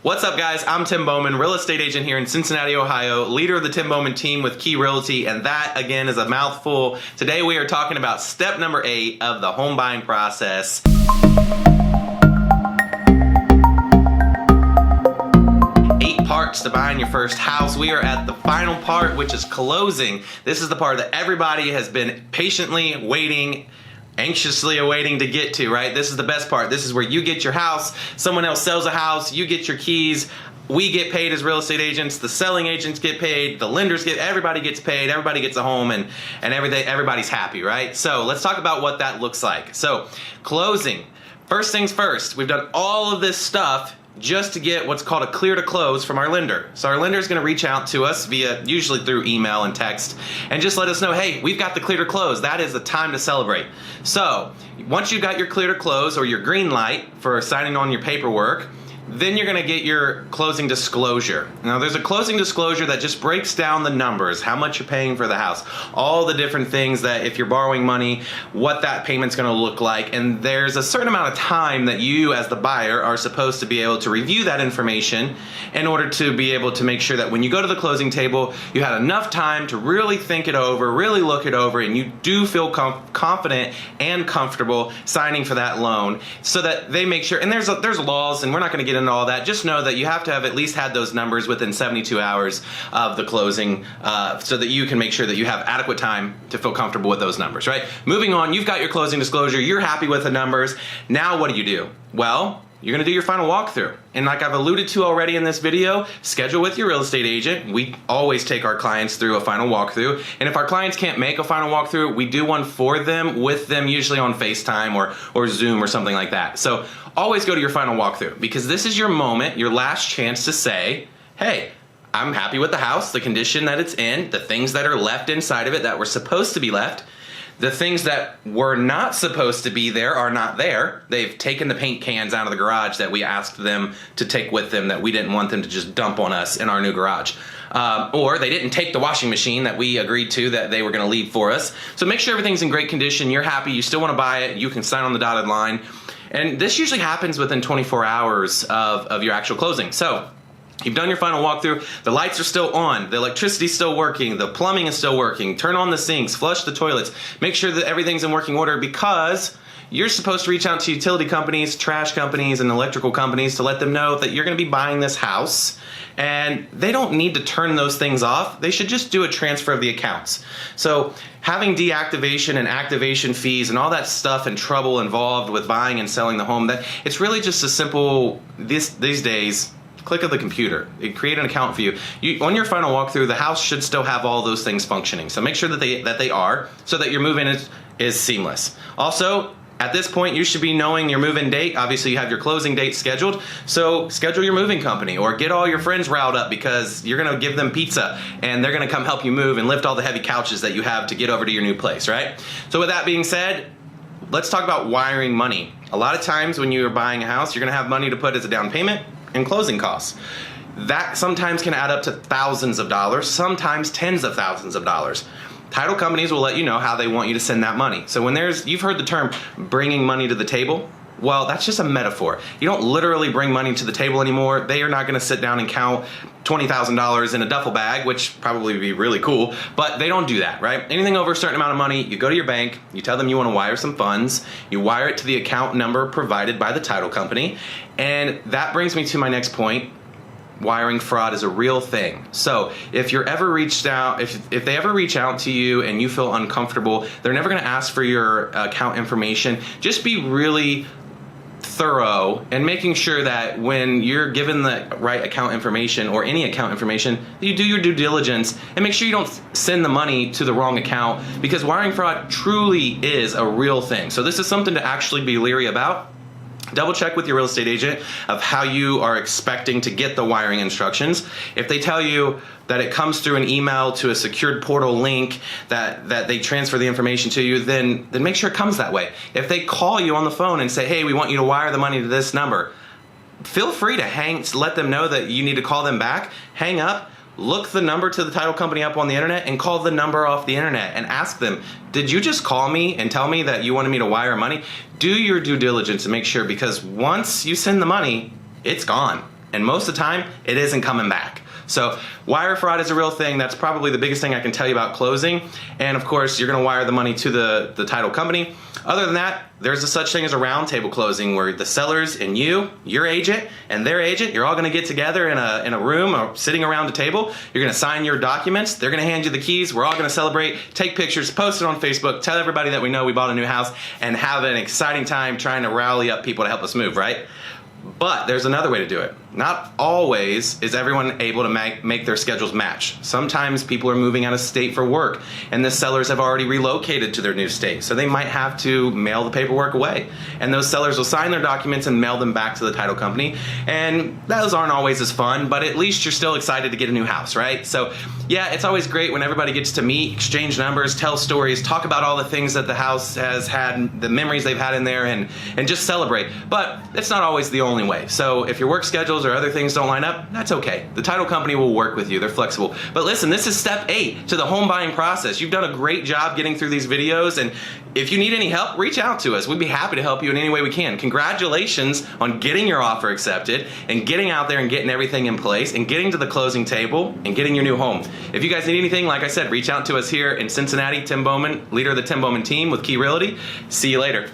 What's up, guys? I'm Tim Bowman, real estate agent here in Cincinnati, Ohio, leader of the Tim Bowman team with Key Realty, and that, again, is a mouthful. Today we are talking about step number 8 of the home buying process. 8 parts to buying your first house. We are at the final part, which is closing. This is the part that everybody has been patiently waiting, anxiously awaiting to get to, right? This is the best part. This is where you get your house, someone else sells a house, you get your keys, we get paid as real estate agents, the selling agents get paid, the lenders get, everybody gets paid, everybody gets a home, and everybody's happy, right? So let's talk about what that looks like. So closing. First things first, we've done all of this stuff just to get what's called a clear to close from our lender. So our lender is going to reach out to us usually through email and text, and just let us know, hey, we've got the clear to close. That is the time to celebrate. So once you've got your clear to close or your green light for signing on your paperwork, then you're going to get your closing disclosure. Now, there's a closing disclosure that just breaks down the numbers, how much you're paying for the house, all the different things that if you're borrowing money, what that payment's going to look like. And there's a certain amount of time that you as the buyer are supposed to be able to review that information in order to be able to make sure that when you go to the closing table, you had enough time to really think it over, really look it over, and you do feel confident and comfortable signing for that loan, so that they make sure. And there's laws, and we're not going to get into all that. Just know that you have to have at least had those numbers within 72 hours of the closing, so that you can make sure that you have adequate time to feel comfortable with those numbers, right? Moving on, you've got your closing disclosure, you're happy with the numbers. Now what do? Well, you're going to do your final walkthrough. And like I've alluded to already in this video, schedule with your real estate agent. We always take our clients through a final walkthrough. And if our clients can't make a final walkthrough, we do one for them, with them, usually on FaceTime or Zoom or something like that. So always go to your final walkthrough, because this is your moment, your last chance to say, hey, I'm happy with the house, the condition that it's in, the things that are left inside of it that were supposed to be left. The things that were not supposed to be there are not there. They've taken the paint cans out of the garage that we asked them to take with them, that we didn't want them to just dump on us in our new garage. Or they didn't take the washing machine that we agreed to that they were going to leave for us. So make sure everything's in great condition. You're happy. You still want to buy it. You can sign on the dotted line. And this usually happens within 24 hours of your actual closing. So you've done your final walkthrough, the lights are still on, the electricity's still working, the plumbing is still working, turn on the sinks, flush the toilets, make sure that everything's in working order, because you're supposed to reach out to utility companies, trash companies, and electrical companies to let them know that you're going to be buying this house, and they don't need to turn those things off. They should just do a transfer of the accounts. So having deactivation and activation fees and all that stuff and trouble involved with buying and selling the home, that it's really just a simple, these days, click of the computer. It create an account for you. On your final walkthrough, the house should still have all those things functioning. So make sure that they are, so that your move-in is seamless. Also, at this point, you should be knowing your move-in date. Obviously, you have your closing date scheduled. So schedule your moving company, or get all your friends riled up, because you're going to give them pizza and they're going to come help you move and lift all the heavy couches that you have to get over to your new place, right? So with that being said, let's talk about wiring money. A lot of times when you're buying a house, you're going to have money to put as a down payment and closing costs. That sometimes can add up to thousands of dollars, sometimes tens of thousands of dollars. Title companies will let you know how they want you to send that money. So when you've heard the term bringing money to the table, well, that's just a metaphor. You don't literally bring money to the table anymore. They are not going to sit down and count $20,000 in a duffel bag, which probably would be really cool, but they don't do that, right? Anything over a certain amount of money, you go to your bank, you tell them you want to wire some funds, you wire it to the account number provided by the title company, and that brings me to my next point. Wiring fraud is a real thing. So if you're ever reached out, if they ever reach out to you and you feel uncomfortable, they're never going to ask for your account information. Just be really thorough and making sure that when you're given the right account information, or any account information, you do your due diligence and make sure you don't send the money to the wrong account, because wiring fraud truly is a real thing. So this is something to actually be leery about. Double check with your real estate agent of how you are expecting to get the wiring instructions. If they tell you that it comes through an email to a secured portal link, that they transfer the information to you, then make sure it comes that way. If they call you on the phone and say, hey, we want you to wire the money to this number, feel free to let them know that you need to call them back, hang up, look the number to the title company up on the internet, and call the number off the internet and ask them, did you just call me and tell me that you wanted me to wire money? Do your due diligence and make sure, because once you send the money, it's gone. and most of the time, it isn't coming back. So wire fraud is a real thing. That's probably the biggest thing I can tell you about closing. And of course, you're gonna wire the money to the title company. Other than that, there's a such thing as a roundtable closing where the sellers and you, your agent, and their agent, you're all gonna get together in a room or sitting around a table. You're gonna sign your documents. They're gonna hand you the keys. We're all gonna celebrate, take pictures, post it on Facebook, tell everybody that we know we bought a new house, and have an exciting time trying to rally up people to help us move, right? But there's another way to do it. Not always is everyone able to make their schedules match. Sometimes people are moving out of state for work and the sellers have already relocated to their new state. So they might have to mail the paperwork away. And those sellers will sign their documents and mail them back to the title company. And those aren't always as fun, but at least you're still excited to get a new house, right? So yeah, it's always great when everybody gets to meet, exchange numbers, tell stories, talk about all the things that the house has had, the memories they've had in there, and just celebrate. But it's not always the only way. So if your work schedules or other things don't line up, that's okay. The title company will work with you. They're flexible. But listen, this is step 8 to the home buying process. You've done a great job getting through these videos, and if you need any help, reach out to us. We'd be happy to help you in any way we can. Congratulations on getting your offer accepted and getting out there and getting everything in place and getting to the closing table and getting your new home. If you guys need anything, like I said, reach out to us here in Cincinnati. Tim Bowman, leader of the Tim Bowman team with Key Realty. See you later.